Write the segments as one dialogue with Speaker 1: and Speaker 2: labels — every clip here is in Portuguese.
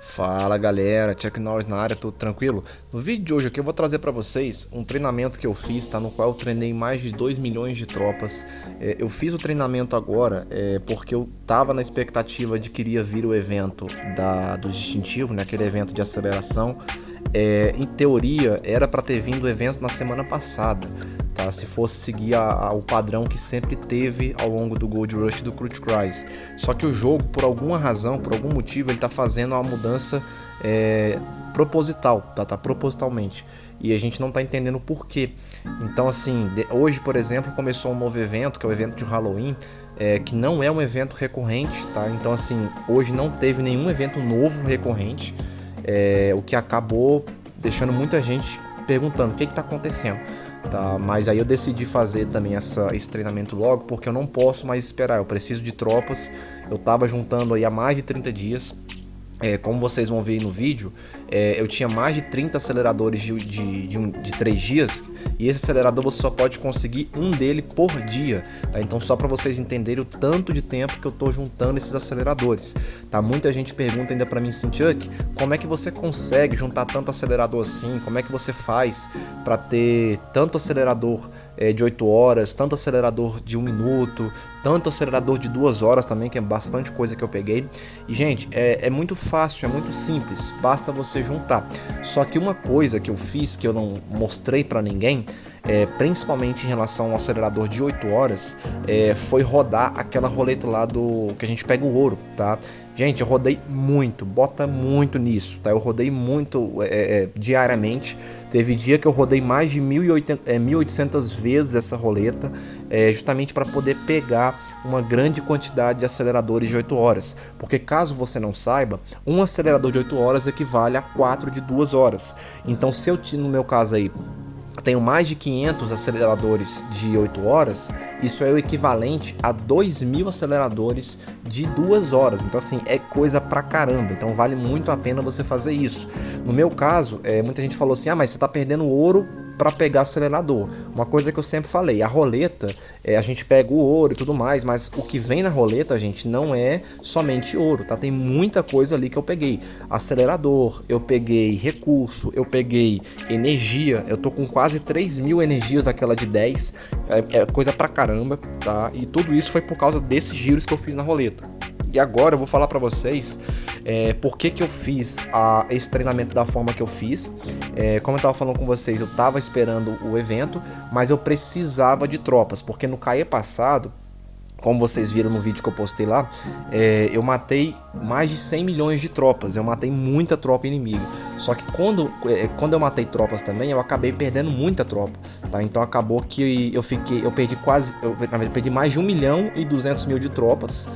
Speaker 1: Fala galera, Chuck Norris na área, tudo tranquilo? No vídeo de hoje aqui eu vou trazer para vocês um treinamento que eu fiz, tá? No qual eu treinei mais de 2 milhões de tropas. Eu fiz o treinamento agora porque eu tava na expectativa de que iria vir o evento do distintivo, né? Aquele evento de aceleração. Em teoria era para ter vindo o evento na semana passada, tá? Se fosse seguir o padrão que sempre teve ao longo do Gold Rush do Crute Cries. Só que o jogo, por alguma razão, por algum motivo, ele tá fazendo uma mudança proposital, tá? Propositalmente. E a gente não tá entendendo por quê. Então, assim, hoje, por exemplo, começou um novo evento, que é o evento de Halloween, que não é um evento recorrente, tá? Então, assim, hoje não teve nenhum evento novo recorrente, o que acabou deixando muita gente perguntando o que está acontecendo, tá? Mas aí eu decidi fazer também esse treinamento logo, porque eu não posso mais esperar, eu preciso de tropas. Eu tava juntando aí há mais de 30 dias. Como vocês vão ver aí no vídeo, eu tinha mais de 30 aceleradores de 3 dias, e esse acelerador você só pode conseguir um dele por dia, tá? Então, só para vocês entenderem o tanto de tempo que eu tô juntando esses aceleradores, tá? Muita gente pergunta ainda para mim assim: Chuck, como é que você consegue juntar tanto acelerador assim? Como é que você faz para ter tanto acelerador de 8 horas, tanto acelerador de 1 minuto, tanto acelerador de 2 horas também, que é bastante coisa que eu peguei? E gente, é muito fácil, é muito simples, basta você juntar. Só que uma coisa que eu fiz, que eu não mostrei pra ninguém, principalmente em relação ao acelerador de 8 horas, foi rodar aquela roleta lá do que a gente pega o ouro, tá? Gente, eu rodei muito, bota muito nisso, tá? Eu rodei muito diariamente. Teve dia que eu rodei mais de 1.800 vezes essa roleta, justamente para poder pegar uma grande quantidade de aceleradores de 8 horas. Porque caso você não saiba, um acelerador de 8 horas equivale a 4 de 2 horas. Então, se eu, no meu caso aí, tenho mais de 500 aceleradores de 8 horas, isso é o equivalente a 2.000 aceleradores de 2 horas. Então, assim, é coisa pra caramba. Então, vale muito a pena você fazer isso. No meu caso, muita gente falou assim: ah, mas você tá perdendo ouro para pegar acelerador. Uma coisa que eu sempre falei: a roleta, a gente pega o ouro e tudo mais, mas o que vem na roleta, gente, não é somente ouro, tá? Tem muita coisa ali que eu peguei: acelerador, eu peguei recurso, eu peguei energia. Eu tô com quase 3.000 energias daquela de 10, é coisa pra caramba, tá? E tudo isso foi por causa desses giros que eu fiz na roleta. E agora eu vou falar pra vocês por que eu fiz esse treinamento da forma que eu fiz. Como eu tava falando com vocês, eu tava esperando o evento, mas eu precisava de tropas, porque no CAE passado, como vocês viram no vídeo que eu postei lá, eu matei mais de 100 milhões de tropas. Eu matei muita tropa inimiga. Só que quando eu matei tropas também, eu acabei perdendo muita tropa, tá? Então acabou que eu perdi perdi mais de 1.200.000 de tropas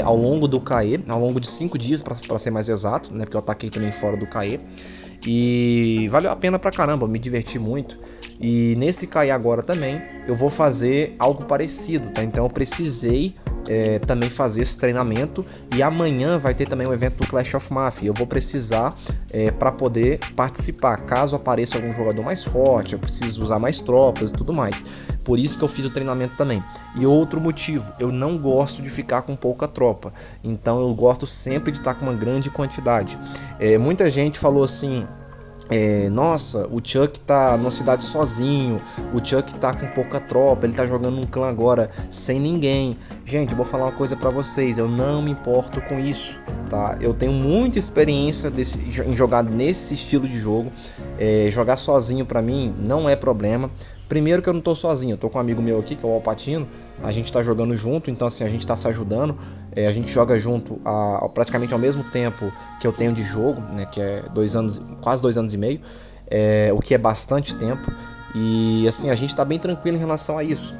Speaker 1: ao longo do CAE, ao longo de 5 dias, para ser mais exato, né? Porque eu ataquei também fora do CAE. E valeu a pena pra caramba, me diverti muito. E nesse CAE agora também eu vou fazer algo parecido, tá? Então eu precisei também fazer esse treinamento. E amanhã vai ter também um evento do Clash of Mafia. Eu vou precisar para poder participar. Caso apareça algum jogador mais forte, eu preciso usar mais tropas e tudo mais. Por isso que eu fiz o treinamento também. E outro motivo: eu não gosto de ficar com pouca tropa. Então eu gosto sempre de estar com uma grande quantidade. Muita gente falou assim: nossa, o Chuck tá numa cidade sozinho, o Chuck tá com pouca tropa, ele tá jogando um clã agora sem ninguém. Gente, eu vou falar uma coisa pra vocês: eu não me importo com isso, tá? Eu tenho muita experiência em jogar nesse estilo de jogo. Jogar sozinho pra mim não é problema. Primeiro que eu não tô sozinho, eu tô com um amigo meu aqui, que é o Alpatino. A gente tá jogando junto, então assim, a gente tá se ajudando. A gente joga junto praticamente ao mesmo tempo que eu tenho de jogo, né? Que é 2 anos, quase 2 anos e meio, o que é bastante tempo. E assim, a gente tá bem tranquilo em relação a isso.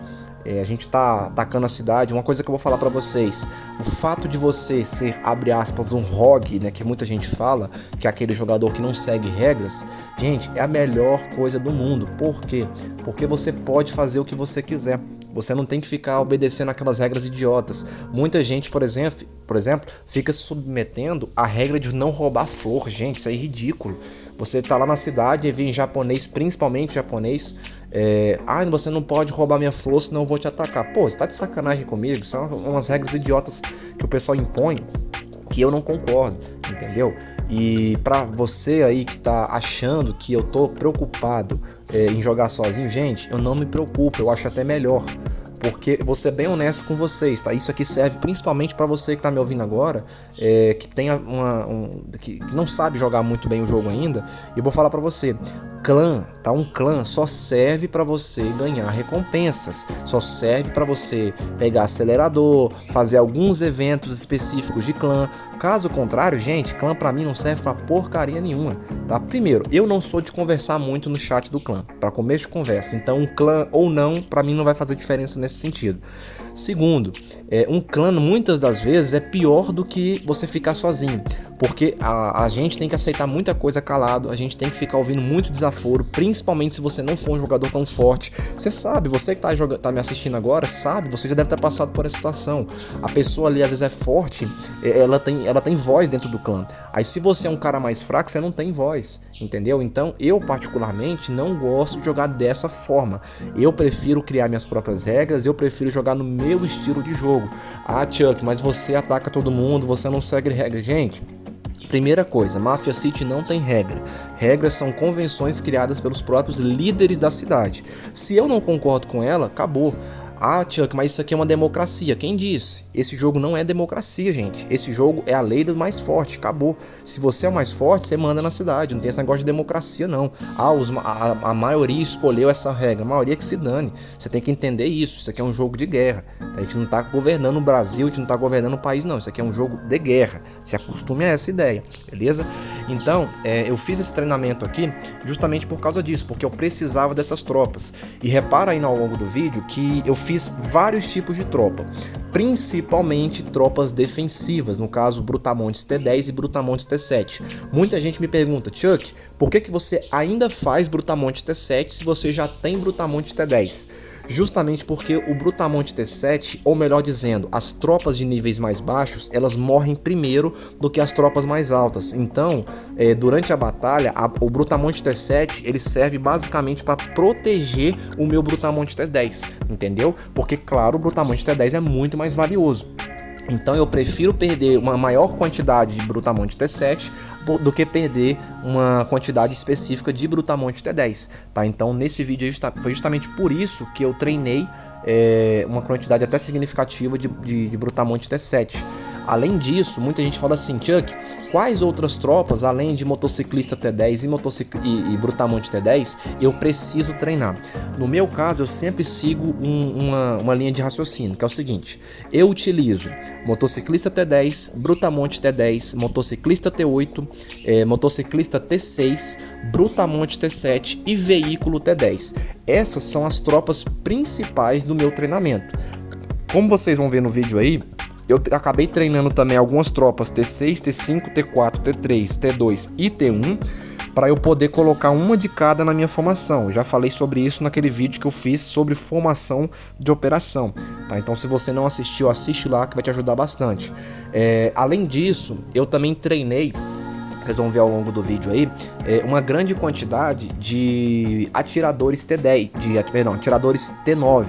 Speaker 1: A gente tá atacando a cidade. Uma coisa que eu vou falar pra vocês: o fato de você ser, abre aspas, um rogue, né, que muita gente fala, que é aquele jogador que não segue regras, gente, é a melhor coisa do mundo. Por quê? Porque você pode fazer o que você quiser. Você não tem que ficar obedecendo aquelas regras idiotas. Muita gente, por exemplo, fica se submetendo à regra de não roubar flor. Gente, isso é ridículo. Você tá lá na cidade e vê em japonês, principalmente japonês, você não pode roubar minha flor, senão eu vou te atacar. Pô, você tá de sacanagem comigo? São umas regras idiotas que o pessoal impõe, que eu não concordo, entendeu? E pra você aí que tá achando que eu tô preocupado em jogar sozinho, gente, eu não me preocupo, eu acho até melhor. Porque vou ser bem honesto com vocês, tá? Isso aqui serve principalmente pra você que tá me ouvindo agora, que tem que não sabe jogar muito bem o jogo ainda. E eu vou falar pra você, clã, tá? Um clã só serve pra você ganhar recompensas, só serve pra você pegar acelerador, fazer alguns eventos específicos de clã. Caso contrário, gente, clã pra mim não serve pra porcaria nenhuma, tá? Primeiro, eu não sou de conversar muito no chat do clã, pra começo de conversa, então um clã ou não, pra mim não vai fazer diferença nesse sentido. Segundo, um clã muitas das vezes é pior do que você ficar sozinho, porque a gente tem que aceitar muita coisa calado, a gente tem que ficar ouvindo muito desaforo, principalmente se você não for um jogador tão forte. Você sabe, você que tá me assistindo agora, sabe, você já deve ter passado por essa situação. A pessoa ali às vezes é forte, ela tem voz dentro do clã. Aí se você é um cara mais fraco, você não tem voz, entendeu? Então eu particularmente não gosto de jogar dessa forma. Eu prefiro criar minhas próprias regras, eu prefiro jogar no meu estilo de jogo. Ah, Chuck, mas você ataca todo mundo, você não segue regra. Gente, primeira coisa, Mafia City não tem regra. Regras são convenções criadas pelos próprios líderes da cidade. Se eu não concordo com ela, acabou. Ah, Chuck, mas isso aqui é uma democracia. Quem disse? Esse jogo não é democracia, gente. Esse jogo é a lei do mais forte. Acabou. Se você é o mais forte, você manda na cidade. Não tem esse negócio de democracia, não. Ah, a maioria escolheu essa regra. A maioria que se dane. Você tem que entender isso. Isso aqui é um jogo de guerra. A gente não tá governando o Brasil, a gente não tá governando o país, não. Isso aqui é um jogo de guerra. Se acostume a essa ideia, beleza? Então, eu fiz esse treinamento aqui justamente por causa disso, porque eu precisava dessas tropas. E repara aí ao longo do vídeo que eu fiz vários tipos de tropa, principalmente tropas defensivas, no caso Brutamontes T10 e Brutamontes T7. Muita gente me pergunta, Chuck, por que você ainda faz Brutamonte T7 se você já tem Brutamonte T10? Justamente porque o Brutamonte T7, ou melhor dizendo, as tropas de níveis mais baixos, elas morrem primeiro do que as tropas mais altas. Então, durante a batalha, o Brutamonte T7, ele serve basicamente para proteger o meu Brutamonte T10, entendeu? Porque, claro, o Brutamonte T10 é muito mais valioso. Então eu prefiro perder uma maior quantidade de Brutamonte T7 do que perder uma quantidade específica de Brutamonte T10, tá? Então nesse vídeo aí foi justamente por isso que eu treinei uma quantidade até significativa de Brutamonte T7. Além disso, muita gente fala assim, Chuck, quais outras tropas, além de motociclista T10 e Brutamonte T10, eu preciso treinar? No meu caso, eu sempre sigo uma linha de raciocínio, que é o seguinte, eu utilizo motociclista T10, Brutamonte T10, motociclista T8, motociclista T6, Brutamonte T7 e veículo T10. Essas são as tropas principais do meu treinamento. Como vocês vão ver no vídeo aí, eu acabei treinando também algumas tropas T6, T5, T4, T3, T2 e T1 para eu poder colocar uma de cada na minha formação. Eu já falei sobre isso naquele vídeo que eu fiz sobre formação de operação, tá? Então se você não assistiu, assiste lá que vai te ajudar bastante. Além disso, eu também treinei, vocês vão ver ao longo do vídeo aí, uma grande quantidade de atiradores T10, atiradores T9.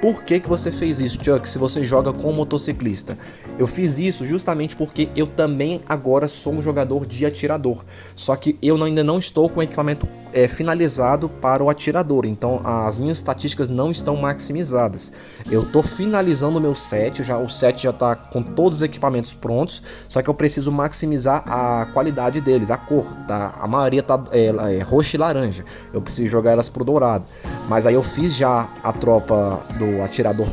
Speaker 1: Por que você fez isso, Chuck, se você joga com motociclista? Eu fiz isso justamente porque eu também agora sou um jogador de atirador, só que eu ainda não estou com o equipamento finalizado para o atirador, então as minhas estatísticas não estão maximizadas. Eu estou finalizando o meu set, o set já está com todos os equipamentos prontos, só que eu preciso maximizar a qualidade deles, a cor, tá? A maioria tá roxa e laranja, eu preciso jogar elas pro dourado. Mas aí eu fiz já a tropa do atirador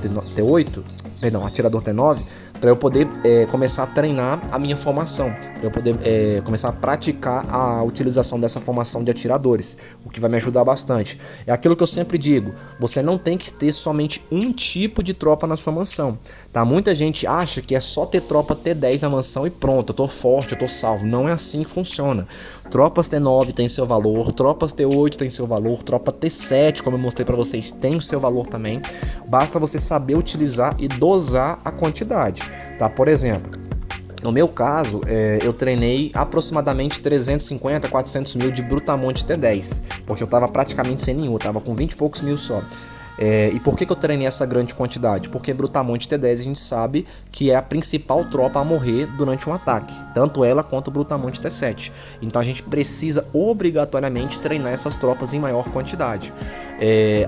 Speaker 1: atirador T9, para eu poder começar a treinar a minha formação, para eu poder começar a praticar a utilização dessa formação de atiradores, o que vai me ajudar bastante. É aquilo que eu sempre digo, você não tem que ter somente um tipo de tropa na sua mansão, tá? Muita gente acha que é só ter tropa T10 na mansão e pronto, eu tô forte, eu tô salvo. Não é assim que funciona. Tropas T9 tem seu valor, tropas T8 tem seu valor, tropa T7, como eu mostrei para vocês, tem o seu valor também. Basta você saber utilizar e dosar a quantidade, tá? Por exemplo, no meu caso, eu treinei aproximadamente 350 a 400 mil de Brutamonte T10, porque eu tava praticamente sem nenhum, eu tava com 20 e poucos mil só. E por que eu treinei essa grande quantidade? Porque Brutamonte T10 a gente sabe que é a principal tropa a morrer durante um ataque, tanto ela quanto o Brutamonte T7. Então a gente precisa obrigatoriamente treinar essas tropas em maior quantidade.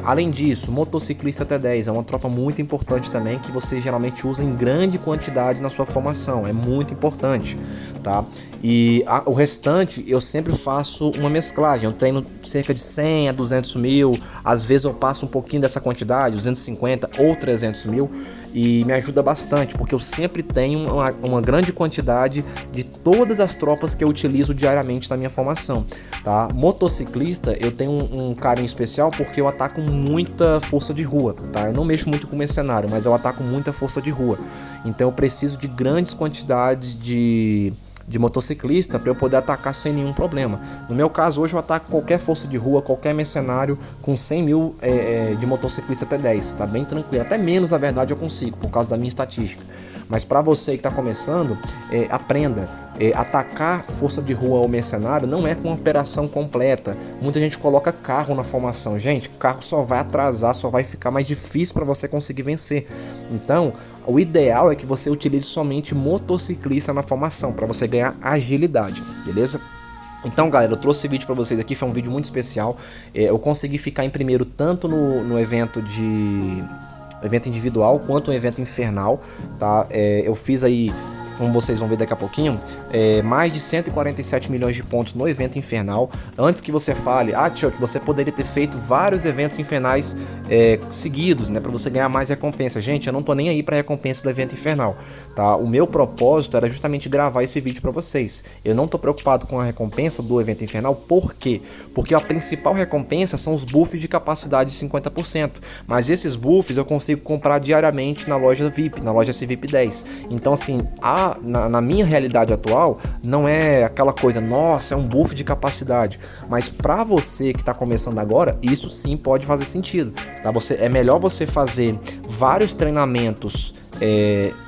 Speaker 1: Além disso, motociclista T10 é uma tropa muito importante também, que você geralmente usa em grande quantidade na sua formação, é muito importante, tá? E o restante eu sempre faço uma mesclagem, eu treino cerca de 100 a 200 mil, às vezes eu passo um pouquinho dessa quantidade, 250 ou 300 mil, e me ajuda bastante, porque eu sempre tenho uma grande quantidade de todas as tropas que eu utilizo diariamente na minha formação, tá? Motociclista eu tenho um carinho especial porque eu ataco muita força de rua, tá? Eu não mexo muito com mercenário, mas eu ataco muita força de rua, então eu preciso de grandes quantidades de motociclista para eu poder atacar sem nenhum problema. No meu caso, hoje eu ataco qualquer força de rua, qualquer mercenário com 100 mil de motociclista T10, tá bem tranquilo, até menos na verdade eu consigo, por causa da minha estatística. Mas para você que está começando, aprenda, atacar força de rua ou mercenário não é com uma operação completa. Muita gente coloca carro na formação, gente, carro só vai atrasar, só vai ficar mais difícil para você conseguir vencer. Então, o ideal é que você utilize somente motociclista na formação, para você ganhar agilidade, beleza? Então, galera, eu trouxe esse vídeo para vocês aqui, foi um vídeo muito especial. Eu consegui ficar em primeiro tanto no evento individual quanto no evento infernal, tá? Eu fiz aí, como vocês vão ver daqui a pouquinho, mais de 147 milhões de pontos no evento infernal. Antes que você fale, Chuck, você poderia ter feito vários eventos infernais seguidos, né, para você ganhar mais recompensa. Gente, eu não tô nem aí para recompensa do evento infernal, tá? O meu propósito era justamente gravar esse vídeo para vocês. Eu não tô preocupado com a recompensa do evento infernal. Por quê? Porque a principal recompensa são os buffs de capacidade de 50%, mas esses buffs eu consigo comprar diariamente na loja VIP, na loja SVIP 10. Então, assim, na minha realidade atual, não é aquela coisa, nossa, é um buff de capacidade, mas para você que está começando agora, isso sim pode fazer sentido, tá? É melhor você fazer vários treinamentos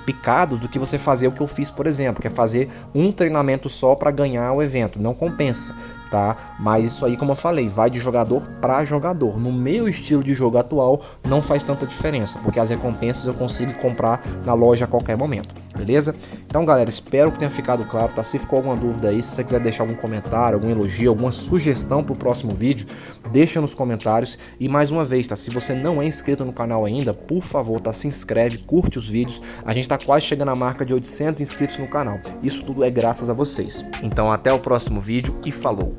Speaker 1: picados do que você fazer o que eu fiz, por exemplo, que é fazer um treinamento só para ganhar o evento. Não compensa, tá? Mas isso aí, como eu falei, vai de jogador para jogador. No meu estilo de jogo atual não faz tanta diferença, porque as recompensas eu consigo comprar na loja a qualquer momento, beleza? Então, galera, espero que tenha ficado claro, tá? Se ficou alguma dúvida aí, se você quiser deixar algum comentário, algum elogio, alguma sugestão pro próximo vídeo, deixa nos comentários. E mais uma vez, tá? Se você não é inscrito no canal ainda, por favor, tá? Se inscreve, curte os vídeos. A gente tá quase chegando à marca de 800 inscritos no canal. Isso tudo é graças a vocês. Então, até o próximo vídeo e falou!